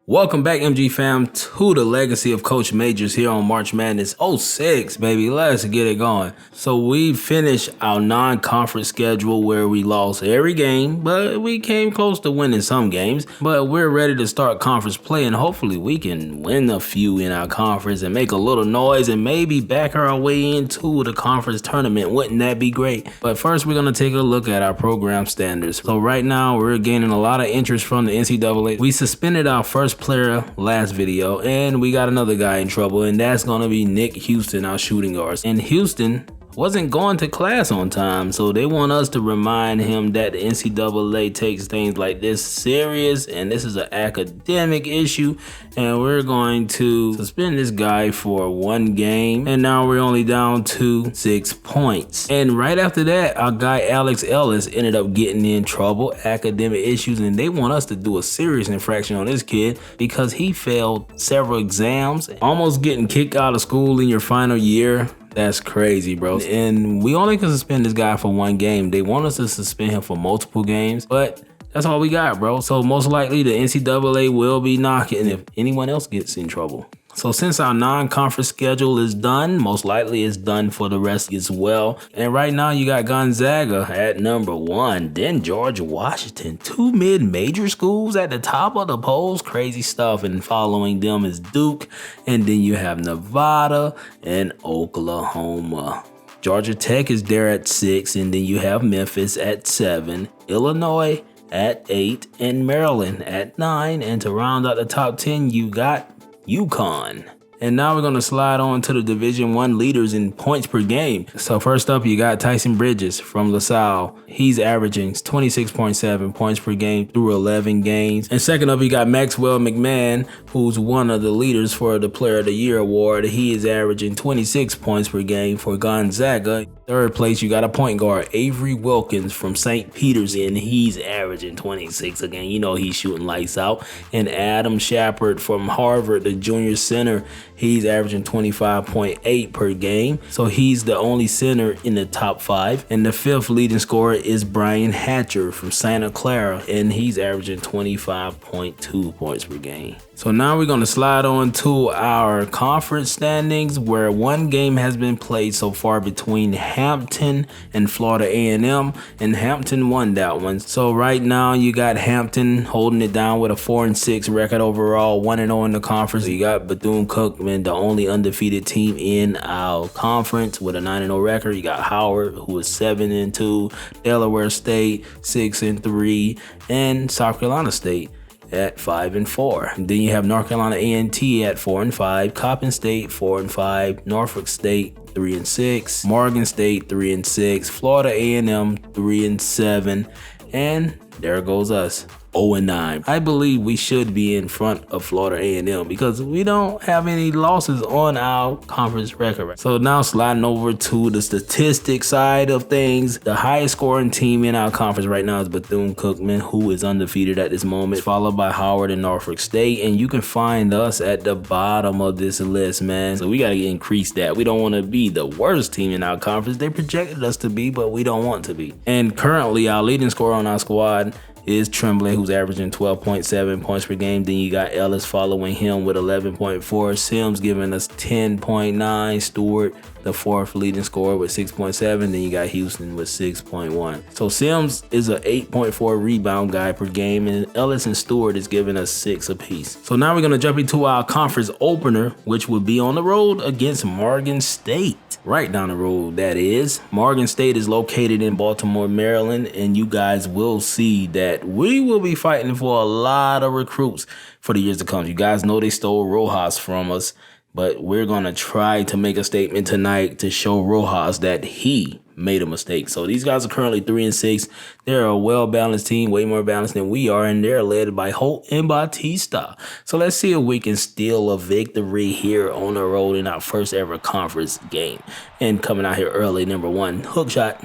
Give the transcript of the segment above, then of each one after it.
Welcome back, MG fam, to the legacy of Coach Majors here on March Madness 06, baby. Let's get it going. So we finished our non-conference schedule where we lost every game, but we came close to winning some games. But we're ready to start conference play, and hopefully we can win a few in our conference and make a little noise and maybe back our way into the conference tournament. Wouldn't that be great? But first, we're going to take a look at our program standards. So right now, we're gaining a lot of interest from the NCAA. We suspended our first player last video, and we got another guy in trouble, and that's going to be Nick Houston, our shooting guard. And Houston wasn't going to class on time, so they want us to remind him that the NCAA takes things like this serious, and this is an academic issue, and we're going to suspend this guy for one game, and now we're only down to 6 points. And right after that, our guy Alex Ellis ended up getting in trouble, academic issues, and they want us to do a serious infraction on this kid because he failed several exams, almost getting kicked out of school in your final year. That's crazy, bro. And we only can suspend this guy for one game. They want us to suspend him for multiple games, but that's all we got, bro. So most likely the NCAA will be knocking if anyone else gets in trouble. So since our non-conference schedule is done, most likely it's done for the rest as well. And right now you got Gonzaga at number 1, then George Washington, 2 mid-major schools at the top of the polls, crazy stuff. And following them is Duke, and then you have Nevada and Oklahoma. Georgia Tech is there at 6, and then you have Memphis at 7, Illinois at 8, and Maryland at 9. And to round out the top 10, you got UConn. And now we're going to slide on to the Division I leaders in points per game. So first up, you got Tyson Bridges from LaSalle. He's averaging 26.7 points per game through 11 games. And second up, you got Maxwell McMahon, who's one of the leaders for the Player of the Year award. He is averaging 26 points per game for Gonzaga. Third place, you got a point guard, Avery Wilkins from St. Peter's, and he's averaging 26 again. You know he's shooting lights out. And Adam Shepard from Harvard, the junior center, he's averaging 25.8 per game. So he's the only center in the top 5. And the fifth leading scorer is Brian Hatcher from Santa Clara, and he's averaging 25.2 points per game. So now we're going to slide on to our conference standings, where one game has been played so far between Hampton and Florida A&M, and Hampton won that one. So right now you got Hampton holding it down with a 4-6 record overall, 1-0 in the conference. You got Bethune-Cookman, the only undefeated team in our conference, with a 9-0 record. You got Howard, who is 7-2, Delaware State 6-3, and South Carolina State at 5-4. And then you have North Carolina A&T at 4-5, Coppin State 4-5, Norfolk State 3-6, Morgan State 3-6, Florida A&M 3-7, and there goes us, 0-9. I believe we should be in front of Florida A&M because we don't have any losses on our conference record. So now sliding over to the statistics side of things, the highest scoring team in our conference right now is Bethune-Cookman, who is undefeated at this moment, followed by Howard and Norfolk State. And you can find us at the bottom of this list, man. So we got to increase that. We don't want to be the worst team in our conference. They projected us to be, but we don't want to be. And currently our leading scorer on our squad is Tremblay, who's averaging 12.7 points per game. Then you got Ellis following him with 11.4. Sims giving us 10.9. Stewart, the fourth leading scorer, with 6.7. Then you got Houston with 6.1. So Sims is an 8.4 rebound guy per game, and Ellis and Stewart is giving us 6 apiece. So now we're going to jump into our conference opener, which will be on the road against Morgan State. Right down the road, that is. Morgan State is located in Baltimore, Maryland, and you guys will see that we will be fighting for a lot of recruits for the years to come. You guys know they stole Rojas from us, but we're going to try to make a statement tonight to show Rojas that he made a mistake. So these guys are currently 3-6. They're a well-balanced team, way more balanced than we are, and they're led by Holt and Bautista. So let's see if we can steal a victory here on the road in our first ever conference game. And coming out here early, number 1, hook shot,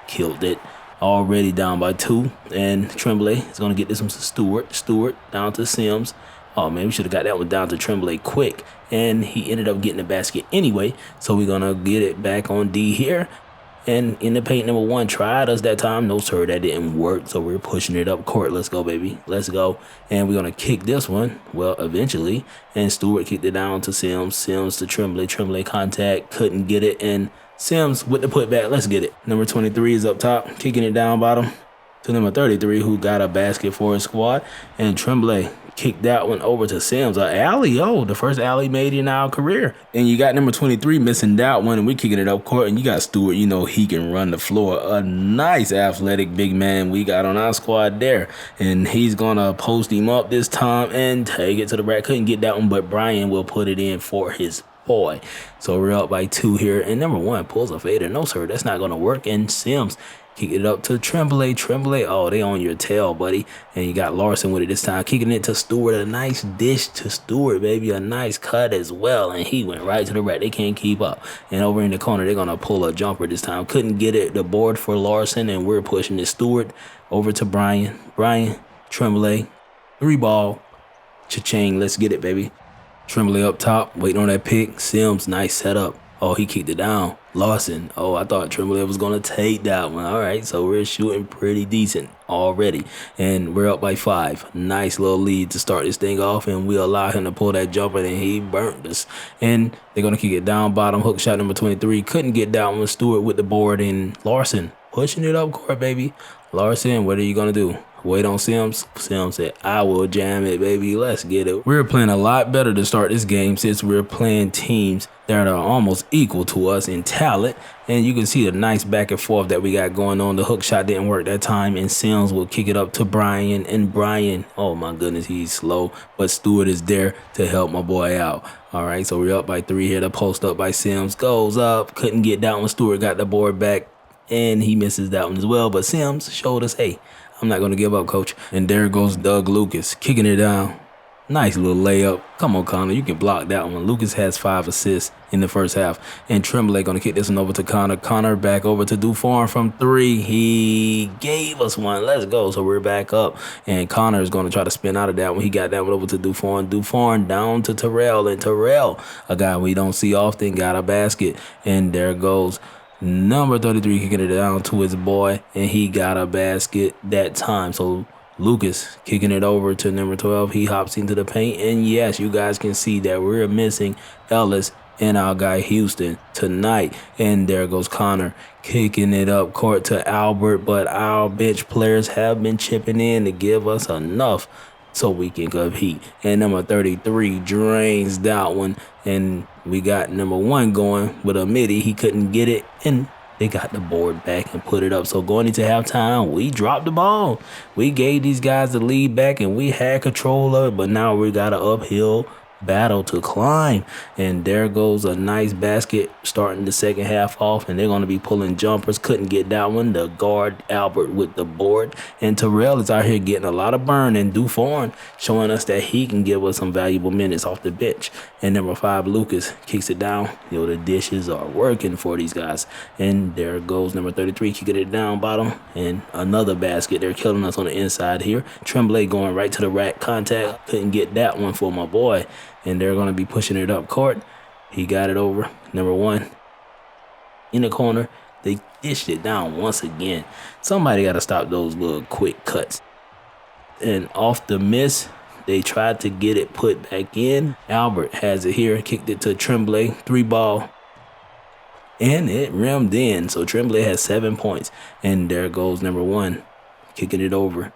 killed it. Already down by 2, and Tremblay is going to get this one to Stewart. Stewart down to Sims. Oh man, we should have got that one down to Tremblay quick, and he ended up getting the basket anyway. So we're going to get it back on D here. And in the paint, number one tried us that time. No, sir, that didn't work. So we're pushing it up court. Let's go, baby. Let's go. And we're going to kick this one. Well, eventually. And Stewart kicked it down to Sims. Sims to Tremblay. Tremblay contact. Couldn't get it. And Sims with the putback. Let's get it. Number 23 is up top. Kicking it down bottom to number 33, who got a basket for his squad. And Tremblay kicked that one over to Sims. An alley, the first alley made in our career. And you got number 23 missing that one, and we kicking it up court. And you got Stewart, he can run the floor. A nice athletic big man we got on our squad there. And he's going to post him up this time and take it to the rack. Couldn't get that one, but Brian will put it in for his boy. So we're up by 2 here. And number 1 pulls a fader. No, sir, that's not going to work. And Sims kick it up to Tremblay. Tremblay, they on your tail, buddy. And you got Larson with it this time. Kicking it to Stewart. A nice dish to Stewart, baby. A nice cut as well. And he went right to the rack. They can't keep up. And over in the corner, they're going to pull a jumper this time. Couldn't get it. The board for Larson. And we're pushing it. Stewart over to Brian. Brian, Tremblay. 3-ball. Cha-ching. Let's get it, baby. Tremblay up top. Waiting on that pick. Sims, nice setup. He kicked it down. Larson. I thought Tremblay was going to take that one. All right, so we're shooting pretty decent already. And we're up by 5. Nice little lead to start this thing off. And we allow him to pull that jumper, and he burnt us. And they're going to kick it down bottom. Hook shot number 23. Couldn't get that one. Stewart with the board. And Larson pushing it up court, baby. Larson, what are you going to do? Wait on Sims. Sims said, I will jam it, baby. Let's get it. We're playing a lot better to start this game since we're playing teams that are almost equal to us in talent. And you can see the nice back and forth that we got going on. The hook shot didn't work that time, and Sims will kick it up to Brian. And Brian, oh my goodness, he's slow. But Stewart is there to help my boy out. All right, so we're up by 3 here. The post up by Sims goes up. Couldn't get that one. Stewart got the board back, and he misses that one as well. But Sims showed us, hey, I'm not going to give up, coach. And there goes Doug Lucas, kicking it down. Nice little layup. Come on, Connor. You can block that one. Lucas has 5 assists in the first half. And Tremblay going to kick this one over to Connor. Connor back over to Dufour from 3. He gave us one. Let's go. So we're back up. And Connor is going to try to spin out of that one. He got that one over to Dufour. And Dufour down to Terrell. And Terrell, a guy we don't see often, got a basket. And there goes number 33 kicking it down to his boy, and he got a basket that time. So Lucas kicking it over to number 12. He hops into the paint, and yes, you guys can see that we're missing Ellis and our guy Houston tonight. And there goes Connor kicking it up court to Albert, but our bench players have been chipping in to give us enough so we can compete. And number 33 drains that one. And we got number 1 going with a midi. He couldn't get it. And they got the board back and put it up. So going into halftime, we dropped the ball. We gave these guys the lead back, and we had control of it. But now we got an uphill battle to climb. And there goes a nice basket starting the second half off, and they're going to be pulling jumpers. Couldn't get that one. The guard Albert with the board, and Terrell is out here getting a lot of burn, and Dufour showing us that he can give us some valuable minutes off the bench. And number 5 Lucas kicks it down. The dishes are working for these guys. And there goes number 33 kicking it down bottom, and another basket. They're killing us on the inside here. Tremblay going right to the rack. Contact, couldn't get that one for my boy. And they're going to be pushing it up court. He got it over. Number 1 in the corner. They dished it down once again. Somebody got to stop those little quick cuts. And off the miss, they tried to get it put back in. Albert has it here. Kicked it to Tremblay. 3-ball. And it rimmed in. So Tremblay has 7 points. And there goes number 1 kicking it over.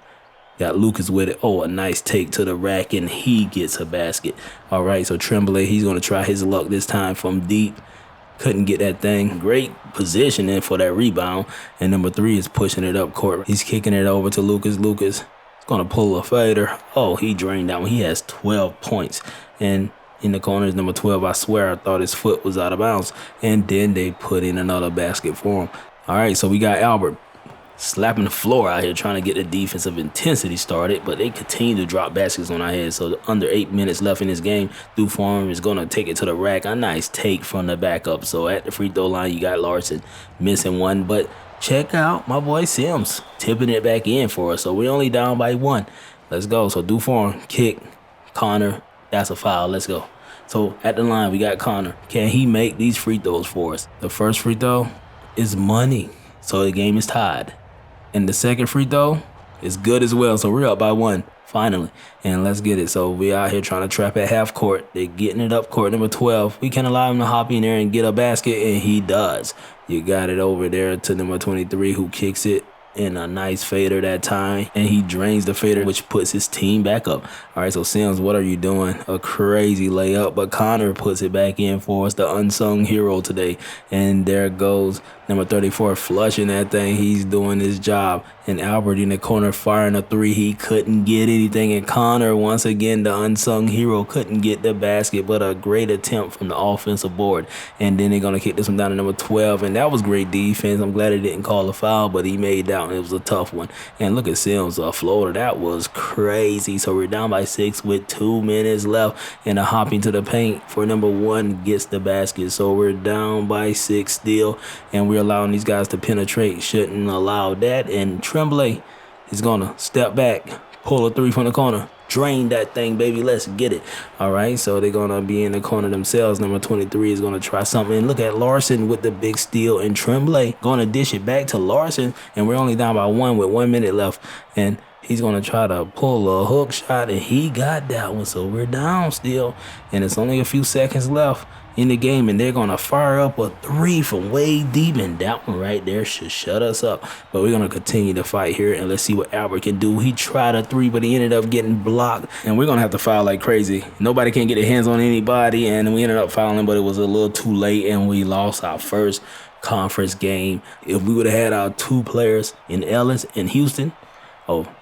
Got Lucas with it. A nice take to the rack, and he gets a basket. All right, so Tremblay, he's going to try his luck this time from deep. Couldn't get that thing. Great positioning for that rebound. And number 3 is pushing it up court. He's kicking it over to Lucas. Lucas is going to pull a fader. He drained that one. He has 12 points. And in the corner is number 12. I swear I thought his foot was out of bounds. And then they put in another basket for him. All right, so we got Albert slapping the floor out here trying to get the defensive intensity started, but they continue to drop baskets on our heads. So under 8 minutes left in this game, Dufour is going to take it to the rack. A nice take from the backup. So at the free throw line, you got Larson missing one, but check out my boy Sims tipping it back in for us. So we're only down by 1. Let's go. So Dufour kick, Connor, that's a foul. Let's go. So at the line, we got Connor. Can he make these free throws for us? The first free throw, is money. So the game is tied. And the second free throw is good as well. So we're up by 1, finally. And let's get it. So we out here trying to trap at half court. They're getting it up court number 12. We can't allow him to hop in there and get a basket, and he does. You got it over there to number 23, who kicks it in a nice fader that time, and he drains the fader, which puts his team back up. All right, so Sims, what are you doing? A crazy layup, but Connor puts it back in for us, the unsung hero today. And there goes number 34 flushing that thing. He's doing his job. And Albert in the corner firing a 3. He couldn't get anything. And Connor, once again, the unsung hero, couldn't get the basket, but a great attempt from the offensive board. And then they're going to kick this one down to number 12. And that was great defense. I'm glad he didn't call a foul, but he made that one. It was a tough one. And look at Sims, a floater. That was crazy. So we're down by 6 with 2 minutes left. And a hopping to the paint for number 1 gets the basket. So we're down by 6 still. And we're allowing these guys to penetrate. Shouldn't allow that. And Tremblay is going to step back, pull a 3 from the corner, drain that thing, baby. Let's get it. All right, so they're going to be in the corner themselves. Number 23 is going to try something. And look at Larson with the big steal, and Tremblay going to dish it back to Larson. And we're only down by 1 with 1 minute left. And he's going to try to pull a hook shot, and he got that one. So we're down still, and it's only a few seconds left in the game, and they're going to fire up a 3 from way deep, and that one right there should shut us up. But we're going to continue to fight here, and let's see what Albert can do. He tried a 3, but he ended up getting blocked, and we're going to have to foul like crazy. Nobody can get their hands on anybody, and we ended up fouling, but it was a little too late, and we lost our first conference game. If we would have had our 2 players in Ellis and Houston,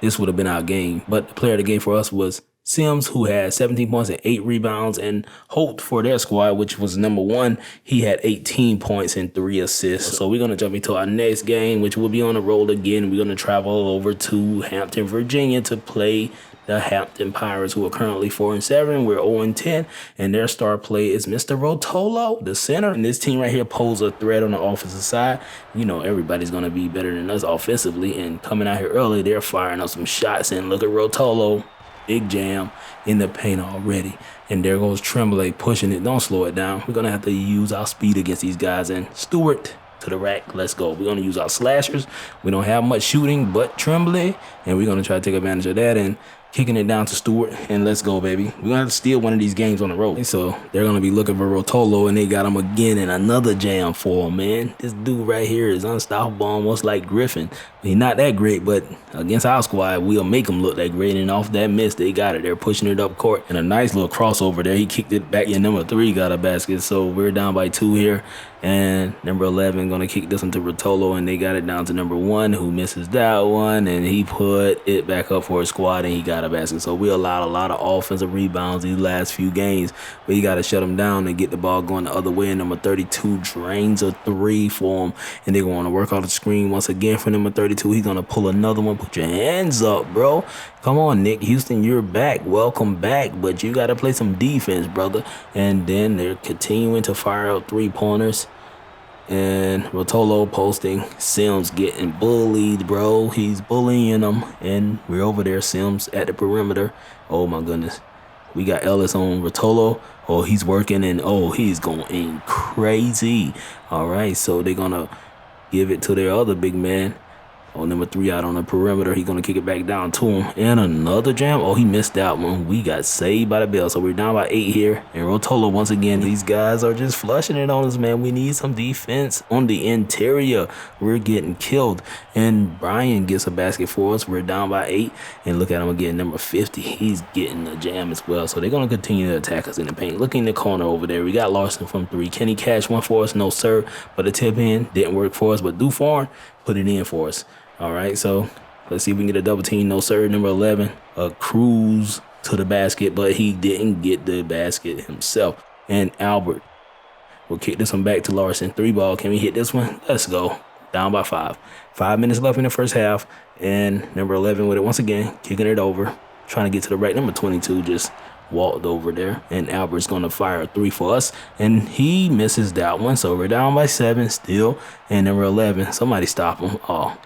this would have been our game. But the player of the game for us was Sims, who had 17 points and 8 rebounds, and Holt for their squad, which was number 1. He had 18 points and 3 assists. So we're going to jump into our next game, which will be on the road again. We're going to travel over to Hampton, Virginia to play the Hampton Pirates, who are currently 4-7. We're 0-10, and their star play is Mr. Rotolo, the center. And this team right here poses a threat on the offensive side. You know, everybody's going to be better than us offensively, and coming out here early, they're firing up some shots. And look at Rotolo. Big jam in the paint already. And there goes Tremblay pushing it. Don't slow it down. We're going to have to use our speed against these guys. And Stewart to the rack. Let's go. We're going to use our slashers. We don't have much shooting but Tremblay. And we're going to try to take advantage of that. And kicking it down to Stewart, and let's go, baby. We're going to have to steal one of these games on the road. So they're going to be looking for Rotolo, and they got him again in another jam for him, man. This dude right here is unstoppable, almost like Griffin. He's not that great, but against our squad, we'll make him look that great. And off that miss, they got it. They're pushing it up court. And a nice little crossover there. He kicked it back, and number 3 got a basket. So we're down by 2 here. And number 11 going to kick this into Rotolo, and they got it down to number 1, who misses that one. And he put it back up for his squad, and he got a basket. So we allowed a lot of offensive rebounds these last few games, but you got to shut them down and get the ball going the other way. And number 32 drains a 3 for him, and they're going to work out the screen once again for number 32. He's going to pull another one. Put your hands up, bro. Come on, Nick Houston, you're back. Welcome back, but you got to play some defense, brother. And then they're continuing to fire out 3-pointers. And Rotolo posting. Sims getting bullied, bro. He's bullying them. And we're over there. Sims at the perimeter. Oh, my goodness. We got Ellis on Rotolo. Oh, he's working. And, he's going crazy. All right, so they're going to give it to their other big man. Number 3 out on the perimeter. He's going to kick it back down to him. And another jam. He missed that one. We got saved by the bell. So we're down by 8 here. And Rotolo, once again, these guys are just flushing it on us, man. We need some defense on the interior. We're getting killed. And Brian gets a basket for us. We're down by 8. And look at him again, number 50. He's getting a jam as well. So they're going to continue to attack us in the paint. Look in the corner over there. We got Larson from 3. Can he catch one for us? No, sir. But the tip in didn't work for us. But Dufour put it in for us. All right, so let's see if we can get a double team. No, sir. Number 11, a cruise to the basket, but he didn't get the basket himself. And Albert will kick this one back to Larson. 3-ball. Can we hit this one? Let's go. Down by 5. 5 minutes left in the first half. And number 11 with it once again, kicking it over. Trying to get to the right. Number 22 just walked over there, and Albert's going to fire a 3 for us, and he misses that one. So we're down by 7 still. And number 11, somebody stop him.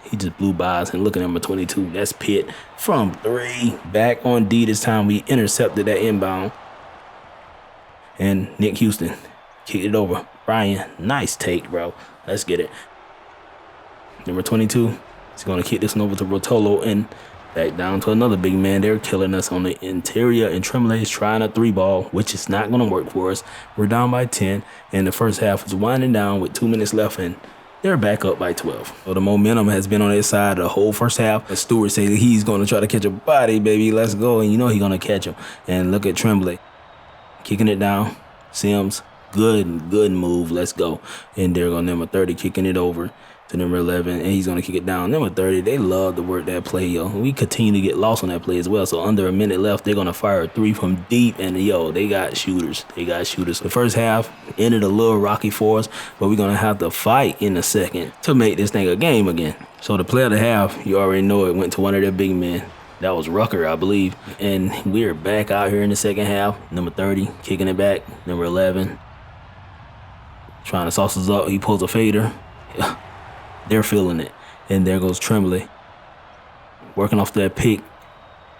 He just blew by us. And look at number 22, that's Pitt from 3. Back on D this time. We intercepted that inbound, and Nick Houston kicked it over. Brian, nice take, bro. Let's get it. Number 22, he's going to kick this one over to Rotolo and back down to another big man. They're killing us on the interior, and Tremblay is trying a 3-ball, which is not going to work for us. We're down by 10, and the first half is winding down with 2 minutes left, and they're back up by 12. So the momentum has been on their side the whole first half. As Stewart said, he's going to try to catch a body, baby. Let's go. And you know he's going to catch him. And look at Tremblay kicking it down. Sims, good move. Let's go. And they're going to number 30 kicking it over to number 11, and he's going to kick it down. Number 30, they love to work that play, yo. We continue to get lost on that play as well. So under a minute left, they're going to fire a 3 from deep, and yo, they got shooters. The first half ended a little rocky for us, but we're going to have to fight in the second to make this thing a game again. So the play of the half, you already know it went to one of their big men. That was Rucker, I believe. And we're back out here in the second half. Number 30, kicking it back. Number 11, trying to sauce us up. He pulls a fader. They're feeling it. And there goes Tremblay, working off that pick.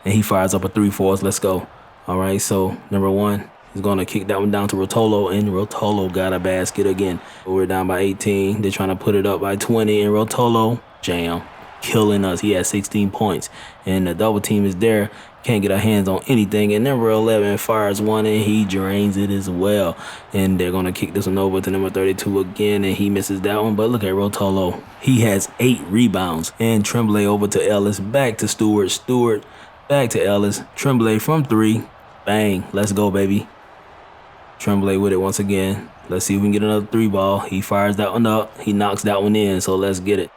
And he fires up a 3 for us. Let's go. All right, so number 1 is going to kick that one down to Rotolo. And Rotolo got a basket again. We're down by 18. They're trying to put it up by 20. And Rotolo, jam, killing us. He has 16 points. And the double team is there. Can't get our hands on anything. And number 11 fires one, and he drains it as well. And they're going to kick this one over to number 32 again, and he misses that one. But look at Rotolo. He has 8 rebounds. And Tremblay over to Ellis. Back to Stewart. Stewart back to Ellis. Tremblay from 3. Bang. Let's go, baby. Tremblay with it once again. Let's see if we can get another 3-ball. He fires that one up. He knocks that one in, so let's get it.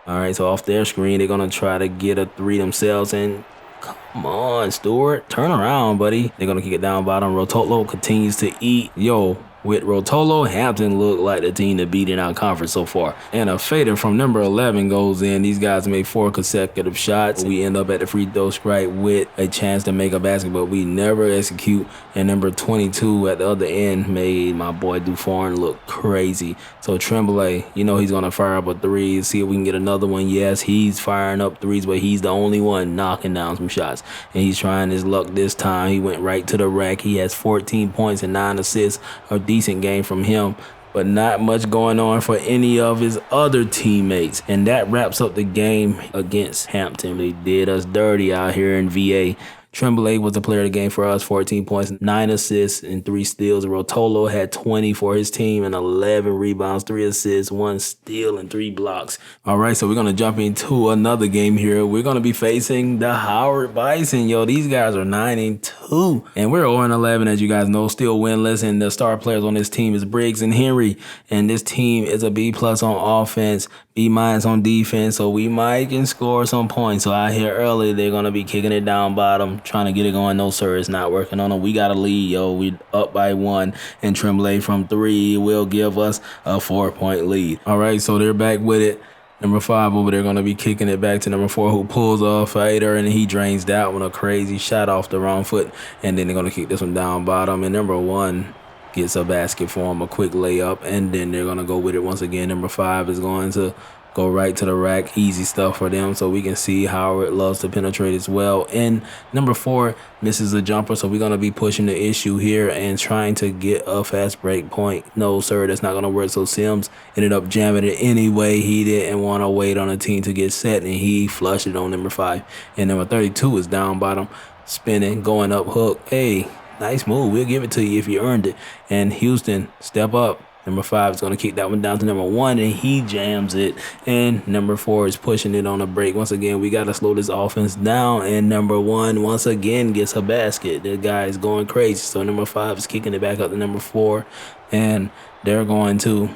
All right, so off their screen, they're going to try to get a 3 themselves. And come on, Stewart. Turn around, buddy. They're going to kick it down bottom. Rotolo continues to eat. Yo, with Rotolo, Hampton looked like the team to beat in our conference so far. And a fader from number 11 goes in. These guys made 4 consecutive shots. We end up at the free throw stripe with a chance to make a basket, but we never execute. And number 22 at the other end made my boy Dufourn look crazy. So Tremblay, you know he's going to fire up a 3. See if we can get another one. Yes, he's firing up 3s, but he's the only one knocking down some shots. And he's trying his luck this time. He went right to the rack. He has 14 points and 9 assists. A decent game from him, but not much going on for any of his other teammates. And that wraps up the game against Hampton. They did us dirty out here in VA. Tremblay was the player of the game for us, 14 points, 9 assists, and 3 steals. Rotolo had 20 for his team and 11 rebounds, 3 assists, 1 steal, and 3 blocks. All right, so we're going to jump into another game here. We're going to be facing the Howard Bison. Yo, these guys are 9-2, and we're 0-11, as you guys know, still winless. And the star players on this team is Briggs and Henry, and this team is a B+ on offense, B- on defense, so we might can score some points. So out here early, they're going to be kicking it down bottom, trying to get it going. No, sir, it's not working on them. We got a lead, yo. We up by 1, and Tremblay from 3 will give us a 4-point lead. All right, so they're back with it. Number 5 over there going to be kicking it back to number 4, who pulls a fader, and he drains that one. A crazy shot off the wrong foot, and then they're going to kick this one down bottom, and number 1 gets a basket for him, a quick layup, and then they're going to go with it once again. Number 5 is going to go right to the rack. Easy stuff for them, so we can see Howard loves to penetrate as well. And number 4 misses a jumper, so we're going to be pushing the issue here and trying to get a fast break point. No, sir, that's not going to work. So Sims ended up jamming it anyway. He didn't want to wait on a team to get set, and he flushed it on number 5. And number 32 is down bottom, spinning, going up hook. Hey, nice move. We'll give it to you if you earned it. And Houston, step up. Number 5 is going to kick that one down to number 1, and he jams it. And number 4 is pushing it on a break. Once again, we got to slow this offense down. And number 1, once again, gets a basket. The guy is going crazy. So number 5 is kicking it back up to number 4. And they're going to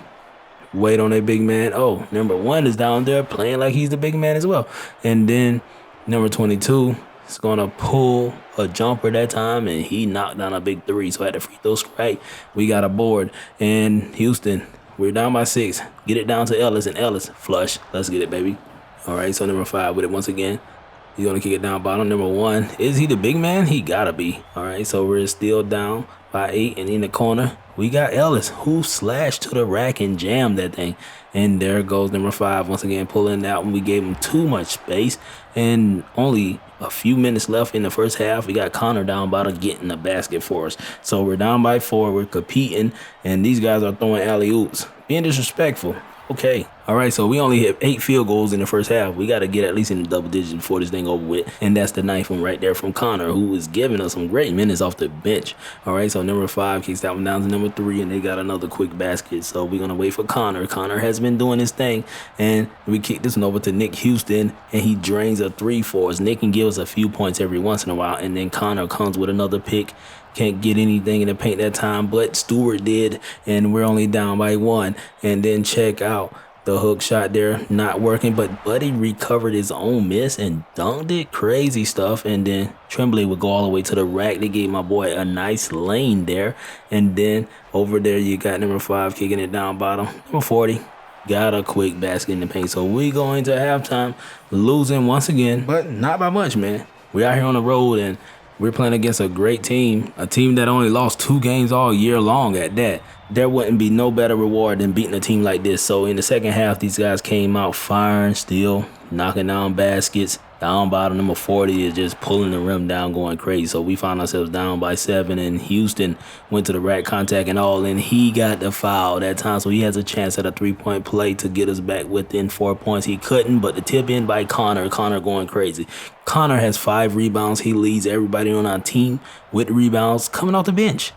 wait on their big man. Oh, number 1 is down there playing like he's the big man as well. And then number 22 is going to pull a jumper that time, and he knocked down a big 3. So at the free throw stripe, we got a board. And Houston, we're down by 6. Get it down to Ellis, and Ellis, flush. Let's get it, baby. All right, so number 5 with it once again. He's going to kick it down bottom. Number 1, is he the big man? He got to be. All right, so we're still down by 8, and in the corner, we got Ellis, who slashed to the rack and jammed that thing. And there goes number 5 once again, pulling that one. We gave him too much space, and only a few minutes left in the first half. We got Connor down bottom getting the basket for us. So we're down by 4. We're competing, and these guys are throwing alley-oops, being disrespectful. Okay, All right, so we only hit 8 field goals in the first half. We got to get at least in the double digits before this thing over with. And that's the ninth one right there from Connor, who is giving us some great minutes off the bench. All right, so number 5 kicks that one down to number 3, and they got another quick basket. So we're going to wait for Connor. Connor has been doing his thing, and we kick this one over to Nick Houston, and he drains a 3 for us. Nick can give us a few points every once in a while, and then Connor comes with another pick. Can't get anything in the paint that time, but Stewart did, and we're only down by 1. And then check out the hook shot there, not working, but Buddy recovered his own miss and dunked it. Crazy stuff. And then Tremblay would go all the way to the rack. They gave my boy a nice lane there. And then over there, you got number 5 kicking it down bottom. Number 40 got a quick basket in the paint. So we go into halftime losing once again, but not by much, man. We out here on the road, and we're playing against a great team, a team that only lost 2 games all year long at that. There wouldn't be no better reward than beating a team like this. So in the second half, these guys came out firing, still knocking down baskets. Down bottom, number 40 is just pulling the rim down, going crazy. So we found ourselves down by 7, and Houston went to the rack, contact and all, and he got the foul that time. So he has a chance at a 3-point play to get us back within 4 points. He couldn't, but the tip in by Connor. Connor going crazy. Connor has 5 rebounds. He leads everybody on our team with rebounds coming off the bench.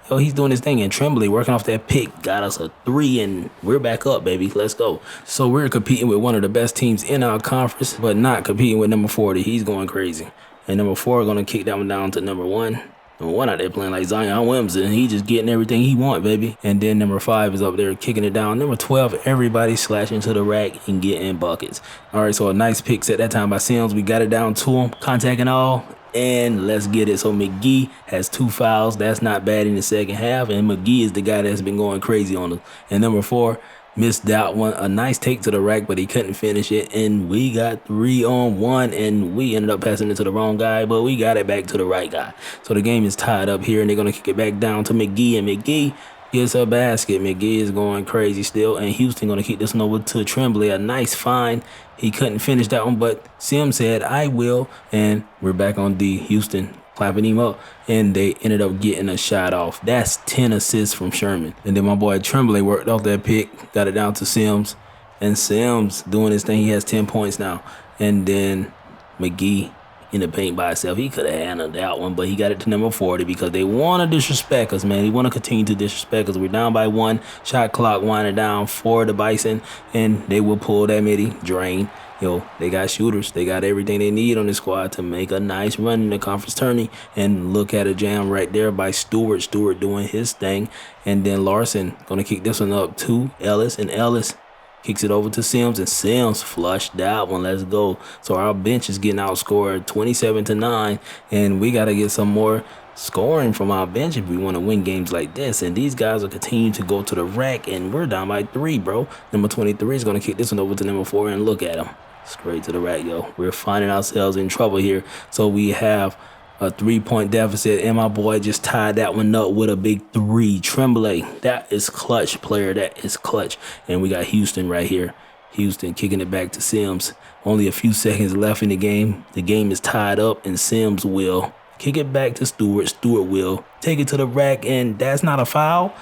Yo, he's doing his thing, and Tremblay working off that pick got us a 3, and we're back up, baby. Let's go. So we're competing with one of the best teams in our conference, but not competing with number 40. He's going crazy. And number 4 going to kick that one down to number 1. Number 1 out there playing like Zion Williamson. He just getting everything he want, baby. And then number 5 is up there kicking it down. Number 12, everybody slashing to the rack and getting buckets. All right, so a nice pick set that time by Sims. We got it down to him, contact and all. And let's get it. So McGee has 2 fouls. That's not bad in the second half. And McGee is the guy that's been going crazy on us. And number 4 missed that one. A nice take to the rack, but he couldn't finish it. And we got 3 on 1. And we ended up passing it to the wrong guy, but we got it back to the right guy. So the game is tied up here, and they're going to kick it back down to McGee. And McGee gets a basket. McGee is going crazy still. And Houston going to kick this one over to Tremblay. A nice find. He couldn't finish that one, but Sim said, I will. And we're back on D. Houston clapping him up, and they ended up getting a shot off. That's 10 assists from Sherman. And then my boy Tremblay worked off that pick, got it down to Sims. And Sims doing his thing. He has 10 points now. And then McGee in the paint by himself. He could have handled that one, but he got it to number 40 because they want to disrespect us, man. They want to continue to disrespect us. We're down by 1. Shot clock winding down for the Bison, and they will pull that midi, drain. Yo, they got shooters. They got everything they need on the squad to make a nice run in the conference tourney. And look at a jam right there by Stewart. Stewart doing his thing. And then Larson going to kick this one up to Ellis, and Ellis kicks it over to Sims, and Sims flushed that one. Let's go. So our bench is getting outscored 27-9, and we got to get some more scoring from our bench if we want to win games like this. And these guys will continue to go to the rack, and we're down by 3, bro. Number 23 is going to kick this one over to number 4, and look at him. Straight to the rack, yo. We're finding ourselves in trouble here. So we have a 3-point deficit, and my boy just tied that one up with a big 3. Tremblay, that is clutch, player. That is clutch. And we got Houston right here. Houston kicking it back to Sims. Only a few seconds left in the game. The game is tied up, and Sims will kick it back to Stewart. Stewart will take it to the rack, and that's not a foul.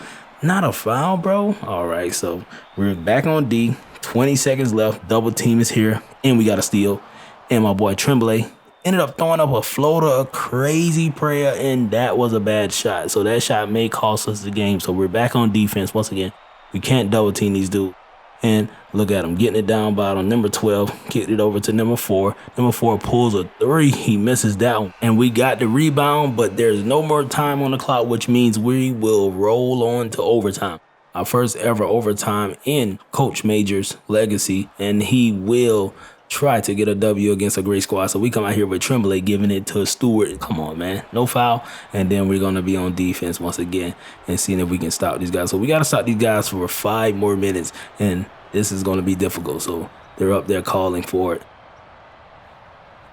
Not a foul, bro. All right, so we're back on D. 20 seconds left. Double team is here, and we got a steal. And my boy Tremblay ended up throwing up a floater, a crazy prayer, and that was a bad shot. So that shot may cost us the game. So we're back on defense once again. We can't double team these dudes. And look at him getting it down bottom. Number 12 kicked it over to number 4. Number 4 pulls a 3. He misses that one. And we got the rebound, but there's no more time on the clock, which means we will roll on to overtime. Our first ever overtime in Coach Major's legacy, and he will try to get a W against a great squad. So we come out here with Tremblay giving it to Stewart. Come on, man. No foul. And then we're going to be on defense once again and seeing if we can stop these guys. So we got to stop these guys for 5 more minutes, and this is going to be difficult. So they're up there calling for it.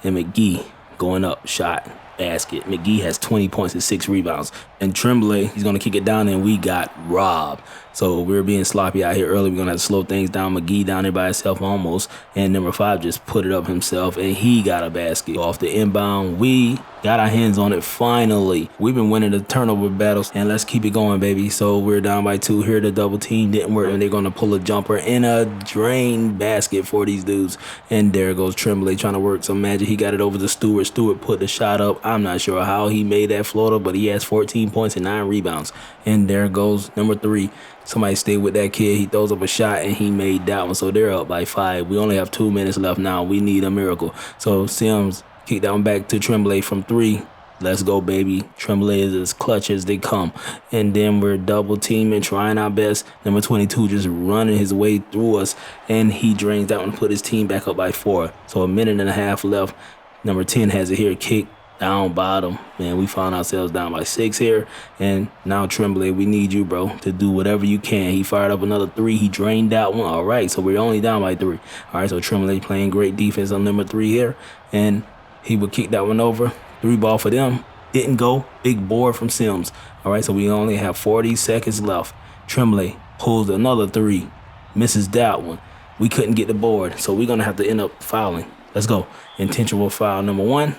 And McGee going up, shot. basket. McGee has 20 points and 6 rebounds. And Tremblay, he's going to kick it down, and we got robbed. So we're being sloppy out here early. We're going to have to slow things down. McGee down there by himself almost. And number 5 just put it up himself, and he got a basket. Off the inbound, we got our hands on it finally. We've been winning the turnover battles, and let's keep it going, baby. So we're down by 2 here. The double team didn't work, and they're going to pull a jumper in a drain basket for these dudes. And there goes Tremblay trying to work some magic. He got it over to Stewart. Stewart put the shot up. I'm not sure how he made that floater, but he has 14 points and 9 rebounds. And there goes number 3. Somebody stay with that kid. He throws up a shot, and he made that one. So they're up by 5. We only have 2 minutes left now. We need a miracle. So Sims kick down back to Tremblay from 3. Let's go, baby. Tremblay is as clutch as they come. And then we're double teaming, trying our best. Number 22 just running his way through us, and he drains that one and put his team back up by 4. So a minute and a half left. Number 10 has it here, kick down bottom. Man, we found ourselves down by 6 here. And now Tremblay, we need you, bro, to do whatever you can. He fired up another 3. He drained that one. All right, so we're only down by 3. All right, so Tremblay playing great defense on number 3 here. And he would kick that one over. 3 ball for them. Didn't go. Big board from Sims. All right, so we only have 40 seconds left. Tremblay pulls another 3. Misses that one. We couldn't get the board, so we're going to have to end up fouling. Let's go. Intentional foul number 1.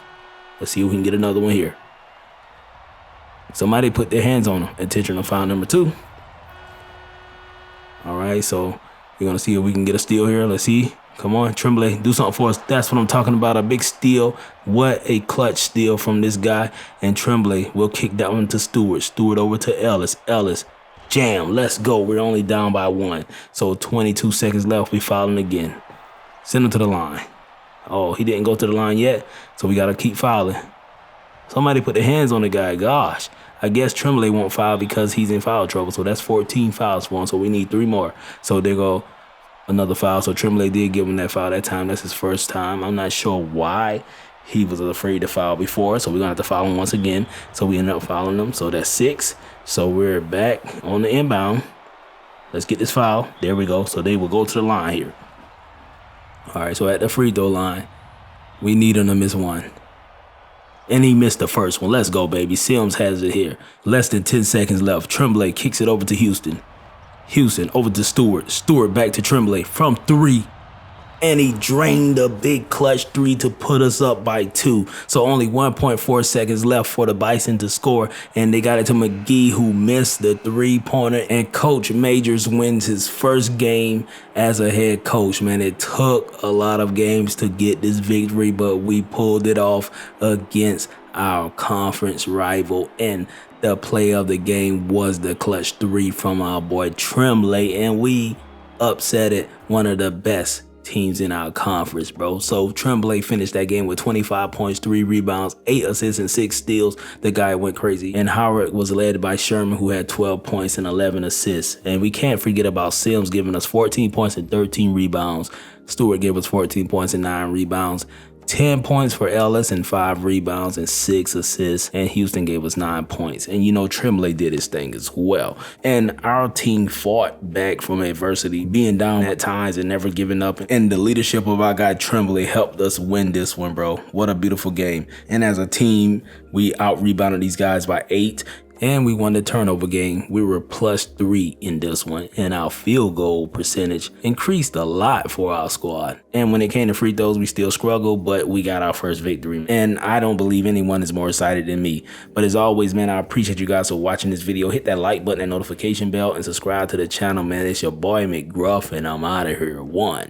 Let's see if we can get another one here. Somebody put their hands on him. Intentional foul number 2. All right, so we're going to see if we can get a steal here. Let's see. Come on, Tremblay, do something for us. That's what I'm talking about, a big steal. What a clutch steal from this guy. And Tremblay will kick that one to Stewart. Stewart over to Ellis. Ellis, jam, let's go. We're only down by 1. So 22 seconds left. We fouling again. Send him to the line. Oh, he didn't go to the line yet, so we got to keep fouling. Somebody put their hands on the guy. Gosh, I guess Tremblay won't foul because he's in foul trouble. So that's 14 fouls for him, so we need 3 more. So there go another foul. So Tremblay did give him that foul that time. That's his first time. I'm not sure why he was afraid to foul before, so we're going to have to foul him once again. So we end up fouling him. So that's 6. So we're back on the inbound. Let's get this foul. There we go. So they will go to the line here. All right, so at the free throw line, we need him to miss 1. And he missed the first one. Let's go, baby. Sims has it here. Less than 10 seconds left. Tremblay kicks it over to Houston. Houston over to Stewart. Stewart back to Tremblay from 3. And he drained a big clutch 3 to put us up by 2. So only 1.4 seconds left for the Bison to score. And they got it to McGee, who missed the 3-pointer. And Coach Majors wins his first game as a head coach. Man, it took a lot of games to get this victory, but we pulled it off against our conference rival. And the play of the game was the clutch 3 from our boy Tremblay. And we upset it, one of the best teams in our conference, bro. So Tremblay finished that game with 25 points, 3 rebounds, 8 assists, and 6 steals. The guy went crazy. And Howard was led by Sherman, who had 12 points and 11 assists. And we can't forget about Sims giving us 14 points and 13 rebounds. Stewart gave us 14 points and 9 rebounds. 10 points for Ellis and 5 rebounds and 6 assists. And Houston gave us 9 points. And you know, Tremblay did his thing as well. And our team fought back from adversity, being down at times and never giving up. And the leadership of our guy Tremblay helped us win this one, bro. What a beautiful game. And as a team, we out-rebounded these guys by 8. And we won the turnover game. We were +3 in this one. And our field goal percentage increased a lot for our squad. And when it came to free throws, we still struggled, but we got our first victory. And I don't believe anyone is more excited than me. But as always, man, I appreciate you guys for watching this video. Hit that like button and notification bell and subscribe to the channel, man. It's your boy McGruff, and I'm out of here. 1.